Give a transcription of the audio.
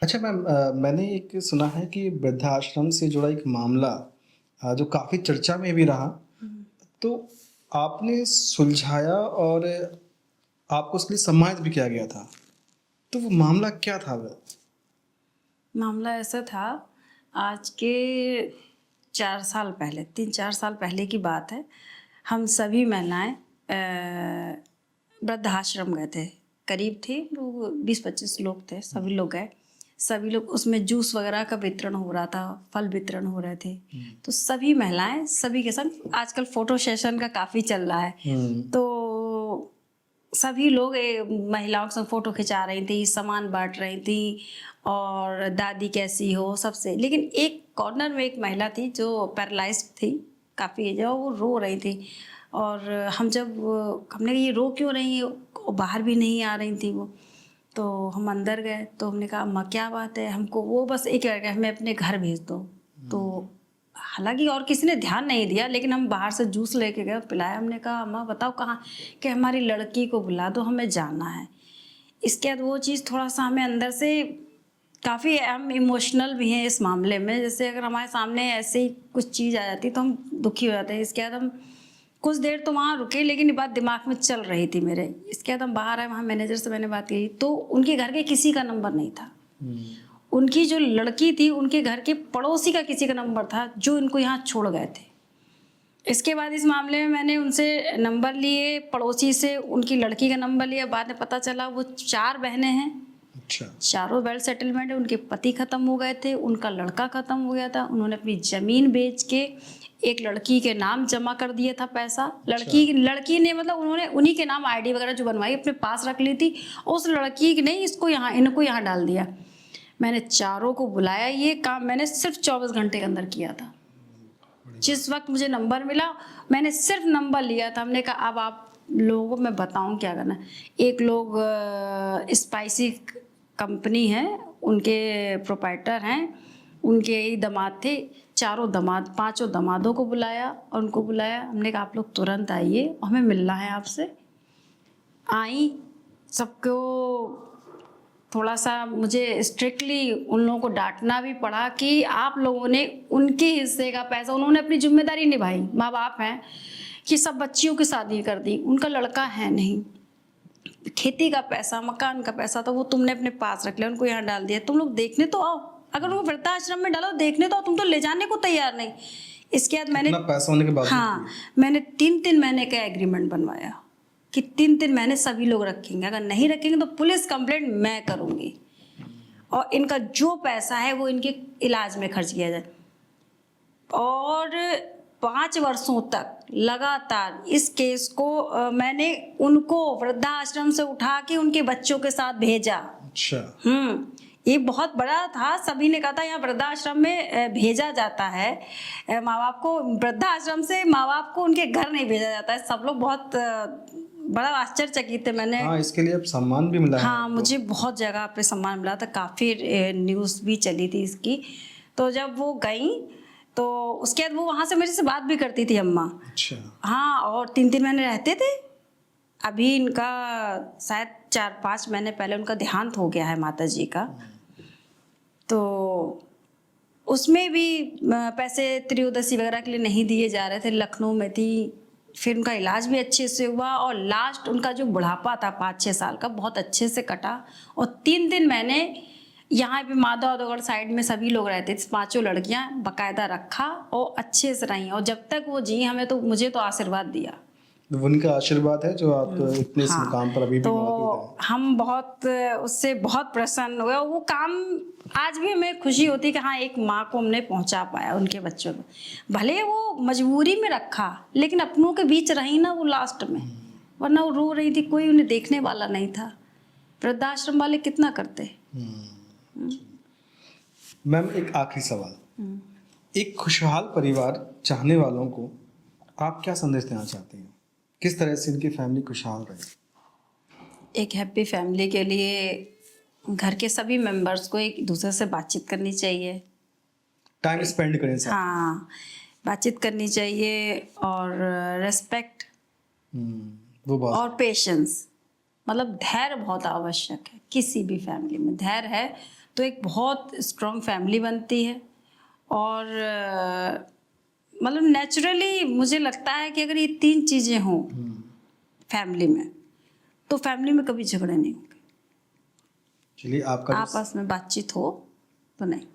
अच्छा मैम, मैंने एक सुना है कि वृद्धाश्रम से जुड़ा एक मामला जो काफ़ी चर्चा में भी रहा, हुँ। तो आपने सुलझाया और आपको उसके लिए सम्मानित भी किया गया था। तो वो मामला क्या था वह? मामला ऐसा था, आज के 4 साल पहले, 3-4 साल पहले की बात है। हम सभी महिलाएँ वृद्धाश्रम गए थे। करीब थे लोग, 20-25 लोग थे, सभी लोग गए। सभी लोग उसमें जूस वगैरह का वितरण हो रहा था, फल वितरण हो रहे थे। तो सभी महिलाएँ सभी के संग आजकल फ़ोटो सेशन का काफ़ी चल रहा है। हुँ, तो सभी लोग महिलाओं के संग फ़ोटो खिंचा रही थी, सामान बाँट रही थी और दादी कैसी हो सबसे। लेकिन एक कॉर्नर में एक महिला थी जो पैरालाइज़्ड थी, काफ़ी एज है, और वो रो रही थी। और हमने कहा ये रो क्यों रही है? वो बाहर भी नहीं आ रही थी वो। तो हम अंदर गए तो हमने कहा अम्मा क्या बात है? हमको वो बस एक कह हमें अपने घर भेज दो। तो हालाँकि और किसी ने ध्यान नहीं दिया, लेकिन हम बाहर से जूस लेके गए, पिलाया। हमने कहा अम्मा बताओ कहाँ? कि हमारी लड़की को बुला दो, हमें जाना है। इसके बाद वो चीज़ थोड़ा-सा हमें अंदर से काफ़ी हम इमोशनल भी हैं इस मामले में। जैसे अगर हमारे सामने ऐसे ही कुछ चीज़ आ जाती है तो हम दुखी हो जाते हैं। इसके बाद हम कुछ देर तो वहाँ रुके, लेकिन ये बात दिमाग में चल रही थी मेरे। इसके बाद हम बाहर आए, वहाँ मैनेजर से मैंने बात की तो उनके घर के किसी का नंबर नहीं था। हुँ, उनकी जो लड़की थी, उनके घर के पड़ोसी का किसी का नंबर था जो इनको यहाँ छोड़ गए थे। इसके बाद इस मामले में मैंने उनसे नंबर लिए, पड़ोसी से उनकी लड़की का नंबर लिया। बाद में पता चला वो 4 बहनें हैं, अच्छा। चारों वेल सेटलमेंट है। उनके पति खत्म हो गए थे, उनका लड़का खत्म हो गया था। उन्होंने अपनी ज़मीन बेच के एक लड़की के नाम जमा कर दिया था पैसा। अच्छा। लड़की ने मतलब उन्होंने उन्हीं के नाम आईडी वगैरह जो बनवाई अपने पास रख ली थी। उस लड़की ने इनको यहाँ डाल दिया। मैंने चारों को बुलाया, ये काम मैंने सिर्फ 24 घंटे के अंदर किया था। बड़ी बात। जिस वक़्त मुझे नंबर मिला, मैंने सिर्फ नंबर लिया था। हमने कहा अब आप लोगों को मैं बताऊँ क्या करना है। एक लोग स्पाइसी कंपनी है, उनके प्रोप्राइटर हैं, उनके ही दामाद थे। चारों दामाद, पाँचों दामादों को बुलाया और उनको बुलाया। हमने कहा आप लोग तुरंत आइए, हमें मिलना है आपसे। आई, सबको थोड़ा-सा मुझे स्ट्रिक्टली उन लोगों को डाँटना भी पड़ा कि आप लोगों ने उनके हिस्से का पैसा, उन्होंने अपनी ज़िम्मेदारी निभाई, माँ-बाप हैं, कि सब बच्चियों की शादी कर दी, उनका लड़का है नहीं। खेती का पैसा, मकान का पैसा तो वो तुमने अपने पास रख लिया, उनको यहाँ डाल दिया। तुम लोग देखने तो आओ, अगर उनको वृद्धाश्रम में डालो देखने तो आओ, तुम तो ले जाने को तैयार नहीं। इसके बाद मैंने इतना पैसा होने के बावजूद हाँ, भी? मैंने 3-3 महीने का एग्रीमेंट बनवाया कि 3-3 महीने सभी लोग रखेंगे, अगर नहीं रखेंगे तो पुलिस कंप्लेंट मैं करूँगी और इनका जो पैसा है वो इनके इलाज में खर्च किया जाए। और 5 वर्षों तक लगातार इस केस को मैंने उनको वृद्धाश्रम से उठा के उनके बच्चों के साथ भेजा। अच्छा। ये बहुत बड़ा था, सभी ने कहा था यहाँ वृद्धाश्रम में भेजा जाता है माँ-बाप को, वृद्धाश्रम से माँ-बाप को उनके घर नहीं भेजा जाता है। सब लोग बहुत बड़ा आश्चर्यचकित थे। मैंने हाँ, इसके लिए अब सम्मान भी मिला है हाँ, आपको। मुझे बहुत जगह पे सम्मान मिला था, काफ़ी न्यूज़ भी चली थी इसकी। तो जब वो गईं, तो उसके बाद वो वहाँ से मेरे से बात भी करती थी अम्मा। अच्छा। हाँ, और 3-3 महीने रहते थे। अभी इनका शायद 4-5 महीने पहले उनका देहांत हो गया है माताजी का। तो उसमें भी पैसे त्रयोदशी वगैरह के लिए नहीं दिए जा रहे थे, लखनऊ में थी। फिर उनका इलाज भी अच्छे से हुआ और लास्ट उनका जो बुढ़ापा था 5-6 साल का, बहुत अच्छे से कटा। और 3-3 महीने यहाँ पे माधवगढ़ साइड में सभी लोग रहते थे, पाँचों लड़कियाँ बाकायदा रखा और अच्छे से रहीं, और जब तक वो जी मुझे तो आशीर्वाद दिया। तो उनका आशीर्वाद है जो आप इतने इस हाँ, मुकाम पर अभी भी मौजूद हैं। तो हम बहुत उससे बहुत प्रसन्न हुए और वो काम आज भी हमें खुशी होती है कि हाँ, एक माँ को हमने पहुँचा पाया उनके बच्चों को। भले वो मजबूरी में रखा, लेकिन अपनों के बीच रही ना वो लास्ट में, वरना वो रो रही थी, कोई उन्हें देखने वाला नहीं था। वृद्धाश्रम वाले कितना करते। मैम, एक आखिरी सवाल। एक खुशहाल परिवार चाहने वालों को आप क्या संदेश देना चाहती हैं? किस तरह से इनकी फैमिली खुशहाल रहे? एक हैप्पी फैमिली के लिए घर के सभी मेंबर्स को एक दूसरे से बातचीत करनी चाहिए। टाइम स्पेंड करें साथ में। हाँ, बातचीत करनी चाहिए और रिस्पेक्ट वो बहुत और पेशेंस, मतलब धैर्य बहुत आवश्यक है किसी भी फैमिली में। धैर्य है तो एक बहुत स्ट्रॉन्ग फैमिली बनती है। और मतलब नेचुरली मुझे लगता है कि अगर ये 3 चीज़ें हों फैमिली में, तो फैमिली में कभी झगड़े नहीं होंगे। चलिए आपका आपस में बातचीत हो तो नहीं।